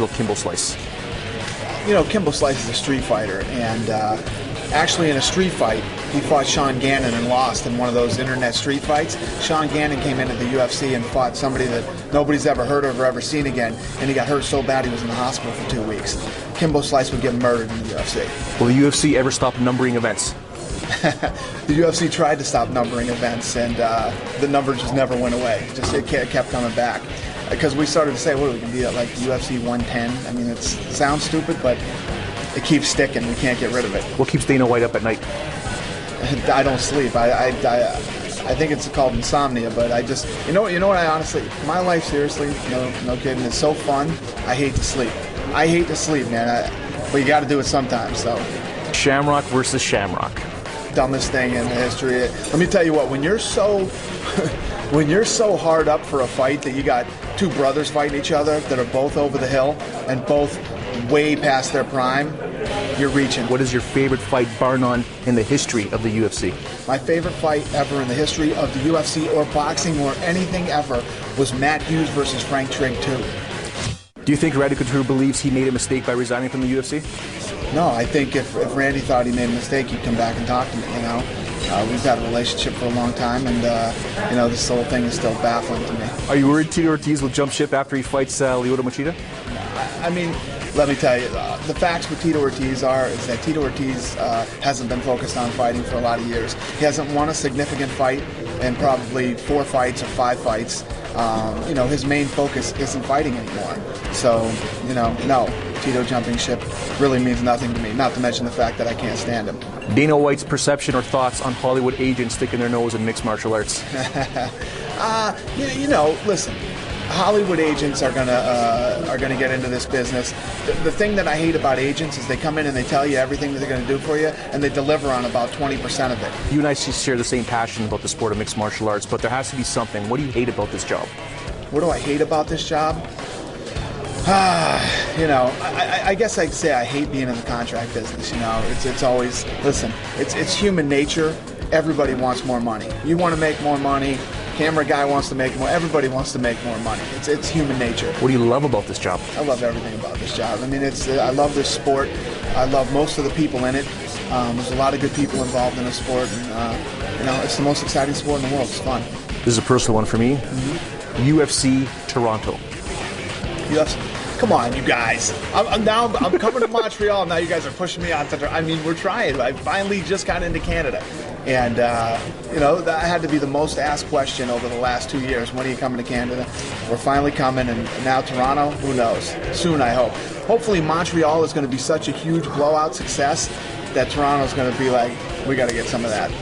of Kimbo Slice? You know, Kimbo Slice is a street fighter, and actually in a street fight, he fought Sean Gannon and lost in one of those internet street fights. Sean Gannon came into the UFC and fought somebody that nobody's ever heard of or ever seen again, and he got hurt so bad he was in the hospital for 2 weeks. Kimbo Slice would get murdered in the UFC. Will the UFC ever stop numbering events? The UFC tried to stop numbering events, and the number just never went away. It kept coming back. Because we started to say, what are we going to be at, like UFC 110? I mean, it sounds stupid, but it keeps sticking. We can't get rid of it. What keeps Dana White up at night? I don't sleep. I think it's called insomnia, but I just, you know what, I honestly, my life, seriously, no kidding, it's so fun, I hate to sleep. I hate to sleep, man, but you got to do it sometimes, so. Shamrock versus Shamrock. Dumbest thing in history. Let me tell you what, when you're so hard up for a fight that you got two brothers fighting each other that are both over the hill and both way past their prime, you're reaching. What is your favorite fight, bar none, in the history of the UFC? My favorite fight ever in the history of the UFC or boxing or anything ever was Matt Hughes versus Frank Trigg 2. Do you think Randy Couture believes he made a mistake by resigning from the UFC? No, I think if Randy thought he made a mistake, he'd come back and talk to me, you know. We've had a relationship for a long time, and, this whole thing is still baffling to me. Are you worried Tito Ortiz will jump ship after he fights Lyoto Machida? I mean, let me tell you, the facts with Tito Ortiz is that Tito Ortiz hasn't been focused on fighting for a lot of years. He hasn't won a significant fight in probably 4 fights or 5 fights. His main focus isn't fighting anymore. So, no, Tito jumping ship really means nothing to me, not to mention the fact that I can't stand him. Dana White's perception or thoughts on Hollywood agents sticking their nose in mixed martial arts? Listen, Hollywood agents are gonna get into this business. The thing that I hate about agents is they come in and they tell you everything that they're gonna do for you, and they deliver on about 20% of it. You and I share the same passion about the sport of mixed martial arts, but there has to be something. What do you hate about this job? What do I hate about this job? I guess I'd say I hate being in the contract business. It's always, listen, it's human nature. Everybody wants more money. You want to make more money. Camera guy wants to make more. Everybody wants to make more money. It's human nature. What do you love about this job? I love everything about this job. I mean, I love this sport. I love most of the people in it. There's a lot of good people involved in the sport, and it's the most exciting sport in the world. It's fun. This is a personal one for me. Mm-hmm. UFC Toronto. UFC. Come on, you guys. I'm coming to Montreal. Now you guys are pushing me on. We're trying. I finally just got into Canada. And, that had to be the most asked question over the last 2 years. When are you coming to Canada? We're finally coming. And now Toronto, who knows? Soon, I hope. Hopefully Montreal is going to be such a huge blowout success that Toronto's going to be like, we got to get some of that.